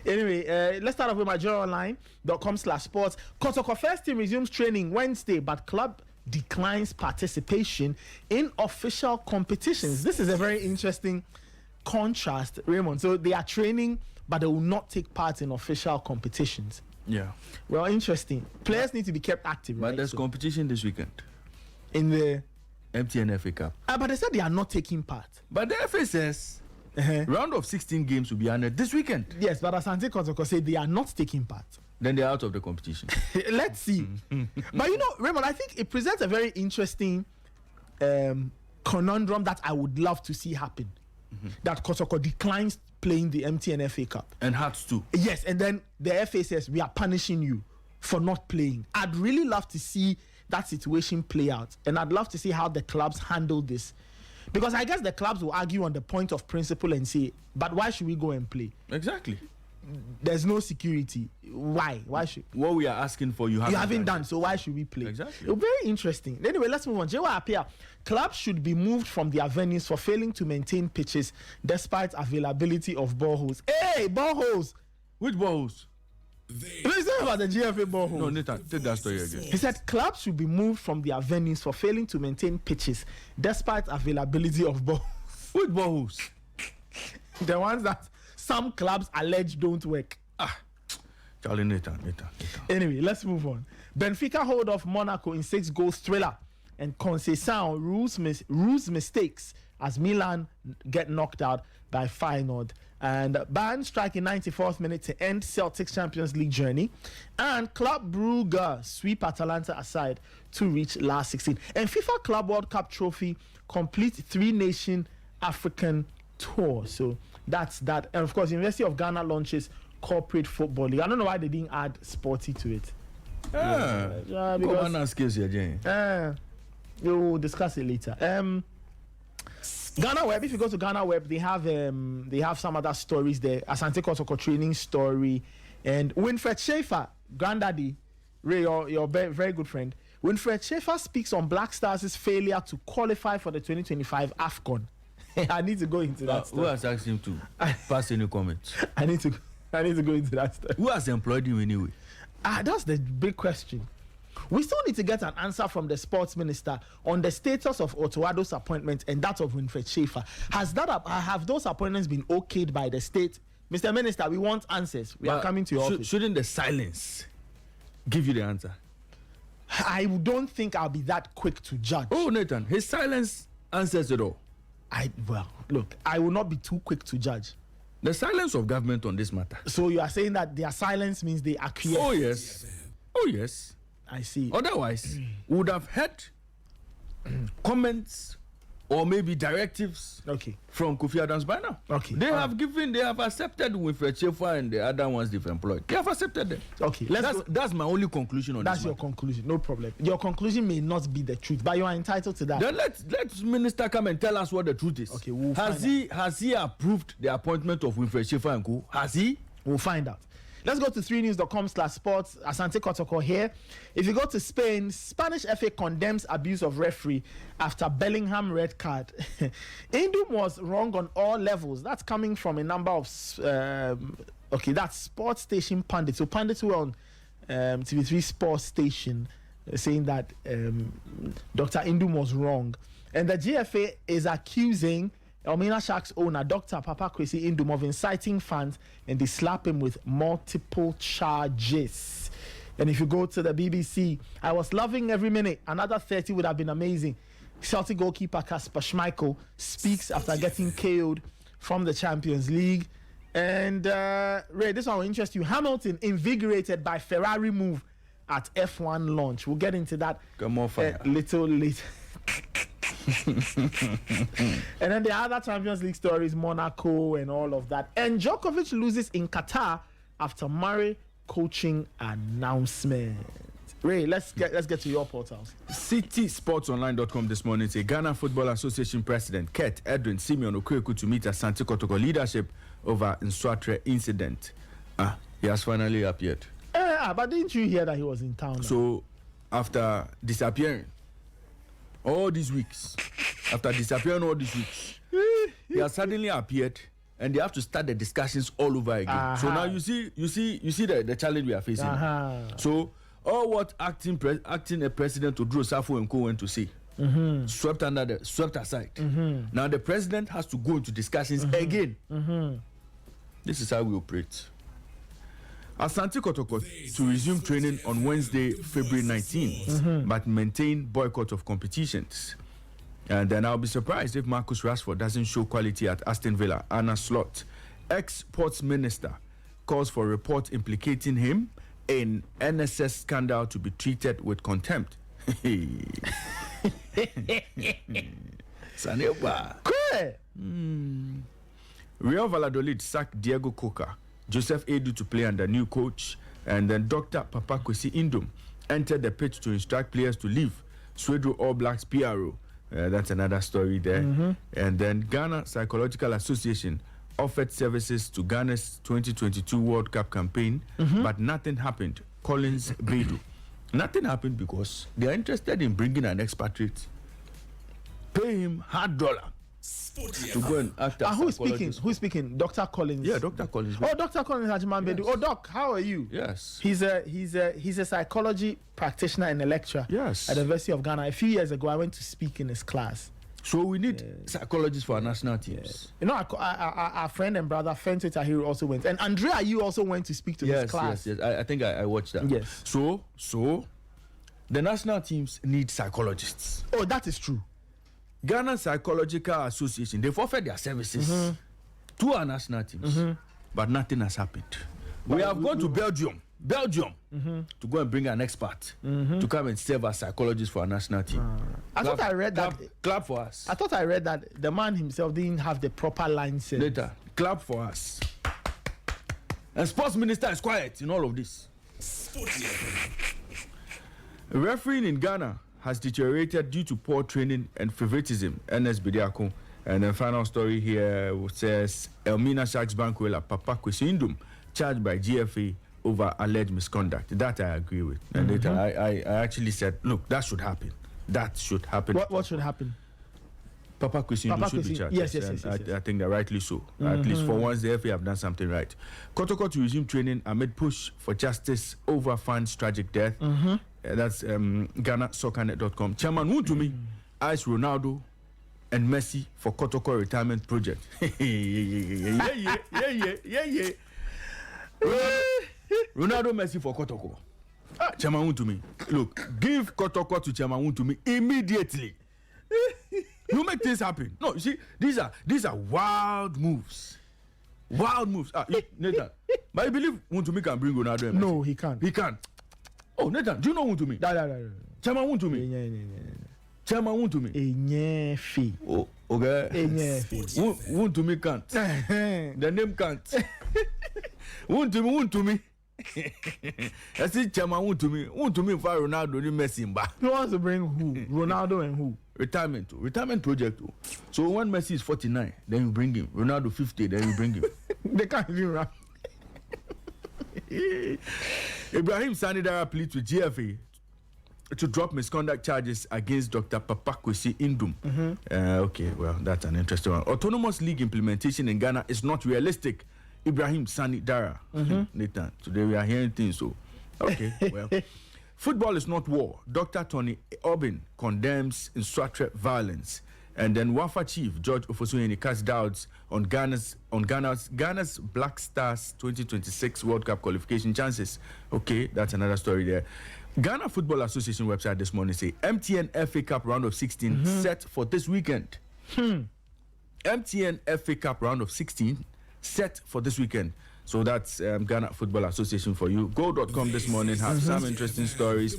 Anyway, let's start off with MyJoyOnline.com/sports. Kotoko first team resumes training Wednesday, but club declines participation in official competitions. This is a very interesting contrast, Raymond. So they are training, but they will not take part in official competitions. Yeah. Well, interesting. Players need to be kept active. But there's competition this weekend in the MTN FA Cup. But they said they are not taking part. But the FA says round of 16 games will be honored this weekend. Yes, but Asante Kotoko said they are not taking part. Then they're out of the competition. Let's see. But Raymond, I think it presents a very interesting conundrum that I would love to see happen. That Kotoko declines playing the MTN FA Cup. And Hearts too. Yes, and then the FA says we are punishing you for not playing. I'd really love to see that situation play out, and I'd love to see how the clubs handle this, because I guess the clubs will argue on the point of principle and say, but why should we go and play? Exactly. There's no security. Why should what we are asking for you haven't done, so why should we play? Exactly. Very interesting. Anyway, let's move on. Jewa Apia, clubs should be moved from their venues for failing to maintain pitches despite availability of boreholes. Hey, boreholes! Which boreholes? Let's talk about the GFA boreholes. No, Nathan, take that story again. He said clubs should be moved from their venues for failing to maintain pitches despite availability of boreholes. Which boreholes? The ones that some clubs allege don't work. Charlie, Nathan. Anyway, let's move on. Benfica hold off Monaco in 6-goal thriller, and Conceição rules mistakes as Milan get knocked out by Feyenoord. And Bayern strike in 94th minute to end Celtic's Champions League journey. And Club Brugge sweep Atalanta aside to reach last 16. And FIFA Club World Cup trophy complete 3-nation African tour. So that's that. And of course, University of Ghana launches corporate football league. I don't know why they didn't add Sporty to it. Because we'll discuss it later. Ghana Web, if you go to Ghana Web, they have some other stories there. Asante Kotoko training story, and Winfred Schaefer, granddaddy, Ray, your very good friend. Winfred Schaefer speaks on Black Stars' failure to qualify for the 2025 AFCON. I need to go into that story. Who has asked him to pass any comments? I need to go into that story. Who has employed him anyway? That's the big question. We still need to get an answer from the sports minister on the status of Otoado's appointment and that of Winfred Schaefer. Have those appointments been okayed by the state? Mr. Minister, we want answers. We are coming to your office. Shouldn't the silence give you the answer? I don't think I'll be that quick to judge. Oh, Nathan, his silence answers it all. Look, I will not be too quick to judge. The silence of government on this matter. So you are saying that their silence means they acquiesce? Oh yes. I see. Otherwise, we would have had comments or maybe directives from Kofi Adams by now. They have accepted Winfred Schaefer and the other ones they've employed. They have accepted them. That's my only conclusion on this. That's your conclusion, no problem. Your conclusion may not be the truth, but you are entitled to that. Then let minister come and tell us what the truth is. Okay, has he approved the appointment of Winfred Schaefer and co? Has he? We'll find out. Let's go to 3news.com/sports. Asante Kotoko here. If you go to Spain, Spanish FA condemns abuse of referee after Bellingham red card. Indum was wrong on all levels. That's coming from a number of that's sports station pundits. So pundits who are on TV3 sports station saying that Dr. Indum was wrong. And the GFA is accusing Elmina Sharks owner Dr. Papa Kwesi Indum of inciting fans, and they slap him with multiple charges. And if you go to the BBC, I was loving every minute. Another 30 would have been amazing. Celtic goalkeeper Kasper Schmeichel speaks after getting KO'd from the Champions League. And Ray, this one will interest you. Hamilton invigorated by Ferrari move at F1 launch. We'll get into that little later. And then the other Champions League stories, Monaco and all of that. And Djokovic loses in Qatar after Murray coaching announcement. Ray, let's get to your portals. CitySportsOnline.com this morning say Ghana Football Association President Kurt Edwin Simeon Okweku to meet Asante Kotoko leadership over Nswatre incident. He has finally appeared. But didn't you hear that he was in town? So after disappearing all these weeks, he has suddenly appeared and they have to start the discussions all over again. So now you see the challenge we are facing. So all what acting a president to Drew Safo and Co went to say, swept aside. Now the president has to go into discussions again. This is how we operate. Asante Kotoko to resume training on Wednesday, February 19th, but maintain boycott of competitions. And then I'll be surprised if Marcus Rashford doesn't show quality at Aston Villa. Anna Slot, ex-sports minister, calls for a report implicating him in NSS scandal to be treated with contempt. Saneba. Real Valladolid sacked Diego Coca, Joseph Edu to play under new coach, and then Dr. Papa Kwesi Indom entered the pitch to instruct players to leave. Swedro All Blacks PRO. That's another story there. And then Ghana Psychological Association offered services to Ghana's 2022 World Cup campaign, but nothing happened. Collins Bedu. Nothing happened because they are interested in bringing an expatriate, pay him $100 to go and act as who's speaking? Who's speaking? Dr. Collins. Yeah, Dr. Collins. Oh, Dr. Collins Hajiman Bedu. Oh, Doc, how are you? Yes. He's a psychology practitioner and a lecturer. Yes. At the University of Ghana. A few years ago, I went to speak in his class. So we need psychologists for our national teams. You know, our friend and brother Fento Tahiru also went, and Andrea, you also went to speak to his class. Yes. I think I watched that. Yes. So the national teams need psychologists. Oh, that is true. Ghana Psychological Association, they've offered their services to our national teams, but nothing has happened. We have gone to Belgium, to go and bring an expert to come and serve as psychologist for our national team. I thought I read that. Clap for us. I thought I read that the man himself didn't have the proper license. Later, clap for us. And sports minister is quiet in all of this. Refereeing in Ghana has deteriorated due to poor training and favoritism. NS Bidiako. And the final story here says Elmina Sharks bankwela Papa Kwesi Indom charged by GFA over alleged misconduct. That I agree with. And later I actually said, look, that should happen. That should happen. What should happen? Papa Kwesi Indom should be charged. Yes. I think that rightly so. At least for once the FA have done something right. Kotoko to resume training amid push for justice over fans' tragic death. That's GhanaSoccerNet.com. Chairman Wuntumi asked Ronaldo and Messi for Kotoko retirement project. Yeah. Ronaldo Messi for Kotoko. Chairman Wuntumi, look, give Kotoko to Chairman Wuntumi immediately. You make things happen. No, you see, these are wild moves. Nathan, but I believe Wuntumi can bring Ronaldo and Messi. No, he can't. He can't. Oh, Nathan, do you know Wuntumi? Chairman Wuntumi. Chairman Wuntumi. Fee. Oh, okay. Wuntumi can't. The name can't. Wuntumi. I see Chairman Wuntumi for Ronaldo and Messi. He wants to bring who? Ronaldo and who? Retirement project. So when Messi is 49, then you bring him. Ronaldo 50, then you bring him. They can't even run. Ibrahim Sanidara pleads with GFA to drop misconduct charges against Dr. Papa Kwesi Indom. Okay, well, that's an interesting one. Autonomous league implementation in Ghana is not realistic. Ibrahim Sanidara. Nathan, today we are hearing things, so. Okay, well. Football is not war. Dr. Tony Obin condemns insurrectionary violence. And then Wafa chief George Ofosuhene casts doubts on Ghana's Black Stars 2026 World Cup qualification chances. Okay, that's another story there. Ghana Football Association website this morning say MTN FA Cup round of 16 set for this weekend. MTN FA Cup round of 16 set for this weekend. So that's Ghana Football Association for you. Go.com this morning has some interesting stories.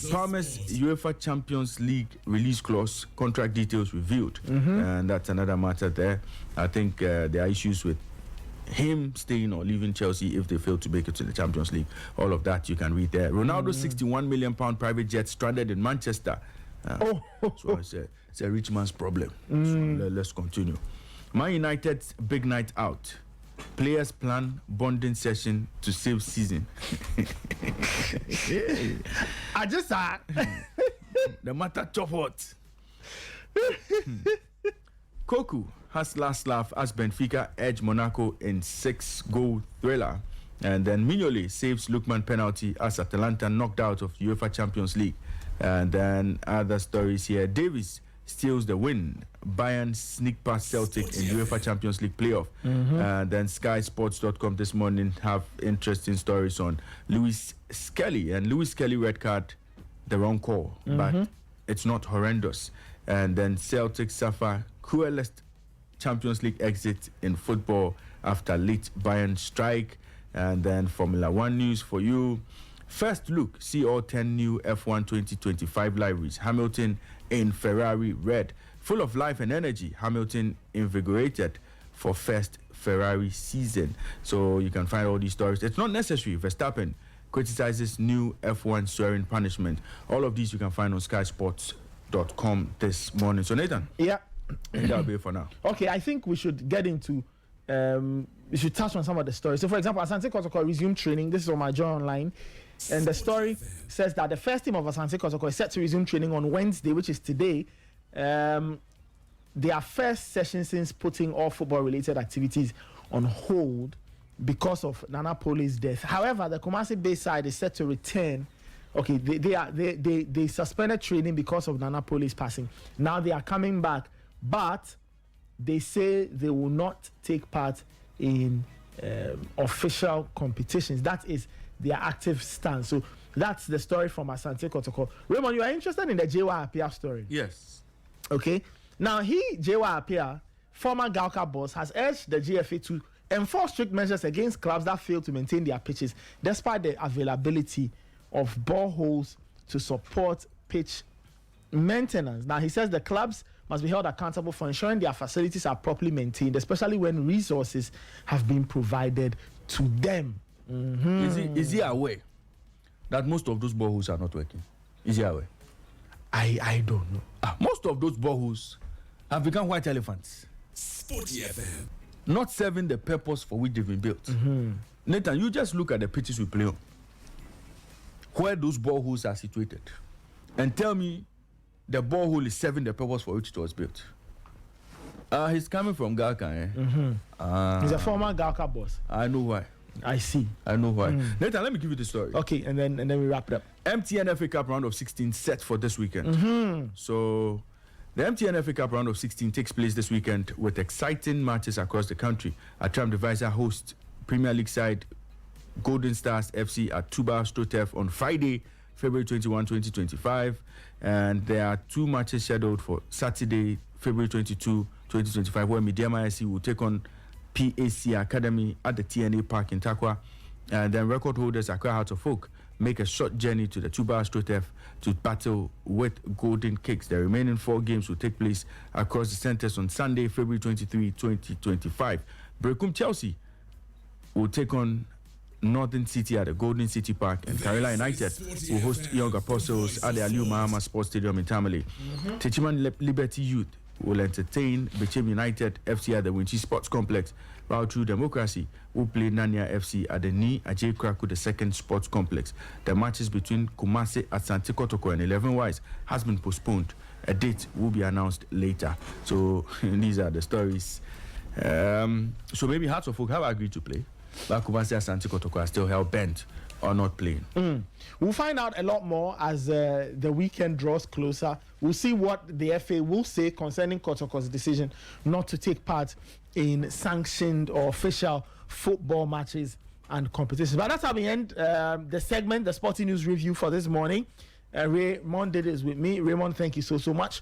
Palmer's UEFA Champions League release clause, contract details revealed. And that's another matter there. I think there are issues with him staying or leaving Chelsea if they fail to make it to the Champions League. All of that you can read there. Ronaldo's £61 million private jet stranded in Manchester. So it's a rich man's problem. So let's continue. Man United's big night out. Players plan bonding session to save season. I just saw the matter chop hot. Koku has last laugh as Benfica edge Monaco in 6-goal thriller. And then Mignolet saves Lookman penalty as Atalanta knocked out of UEFA Champions League. And then other stories here. Davies steals the win. Bayern sneak past Celtic in UEFA Champions League playoff. And then SkySports.com this morning have interesting stories on Lewis Skelly. And Lewis Skelly red card, the wrong call. But it's not horrendous. And then Celtic suffer cruelest Champions League exit in football after late Bayern strike. And then Formula One news for you. First look, see all 10 new F1 2025 liveries. Hamilton in Ferrari red. Full of life and energy, Hamilton invigorated for first Ferrari season. So you can find all these stories. It's not necessary. Verstappen criticizes new F1 swearing punishment. All of these you can find on SkySports.com this morning. So Nathan. Yeah. That'll be it for now. Okay, I think we should get into we should touch on some of the stories. So, for example, Asante Kotoko resumed training. This is on my Joy Online. And the story says that the first team of Asante Kotoko is set to resume training on Wednesday, which is today. Their first session since putting all football-related activities on hold because of Nana Pole's death. However, the Kumasi-based side is set to return. Okay, they suspended training because of Nana Pole's passing. Now they are coming back, but they say they will not take part in official competitions. That is their active stance. So that's the story from Asante Kotoko. Raymond, you are interested in the J.Y. Appiah story? Yes. Okay. Now, J.Y. Appiah, former Gauka boss, has urged the GFA to enforce strict measures against clubs that fail to maintain their pitches, despite the availability of boreholes to support pitch maintenance. Now, he says the clubs must be held accountable for ensuring their facilities are properly maintained, especially when resources have been provided to them. Is he aware that most of those boreholes are not working? Is he aware? I don't know. Most of those boreholes have become white elephants. Sporty FM. Not serving the purpose for which they've been built. Nathan, you just look at the pitches we play on, where those boreholes are situated, and tell me the borehole is serving the purpose for which it was built. He's coming from Gauka, He's a former Gauka boss. I know why. I see. I know why. Nathan, let me give you the story. Okay, and then we wrap it up. MTN FA Cup round of 16 set for this weekend. So the MTN FA Cup round of 16 takes place this weekend with exciting matches across the country. Atram Divisor hosts Premier League side Golden Stars FC at Tuba Stotef on Friday, February 21, 2025. And there are two matches scheduled for Saturday, February 22, 2025, where Midiama SC will take on PAC Academy at the TNA Park in Takwa. And then record holders Accra Hearts of Oak make a short journey to the Tuba Stotef to battle with Golden Kicks. The remaining 4 games will take place across the centres on Sunday, February 23, 2025. Brekum Chelsea will take on Northern City at the Golden City Park, and Kerala United will host Young Apostles at the Aliu Mahama Sports Stadium in Tamale. Techiman Liberty Youth will entertain Bechem United FC at the Winchi Sports Complex, while True Democracy will play Nanya FC at the Ni Ajay Kraku II Sports Complex. The matches between Kumasi, Asante Kotoko and 11 Wise has been postponed. A date will be announced later. So these are the stories. So maybe Hearts of Oak have agreed to play, but Kumasi, Asante Kotoko are still hell bent on not playing. We'll find out a lot more as the weekend draws closer. We'll see what the FA will say concerning Kotoko's decision not to take part in sanctioned or official football matches and competitions. But that's how we end the segment, the Sporty News Review for this morning. Raymond did this with me. Raymond, thank you so much.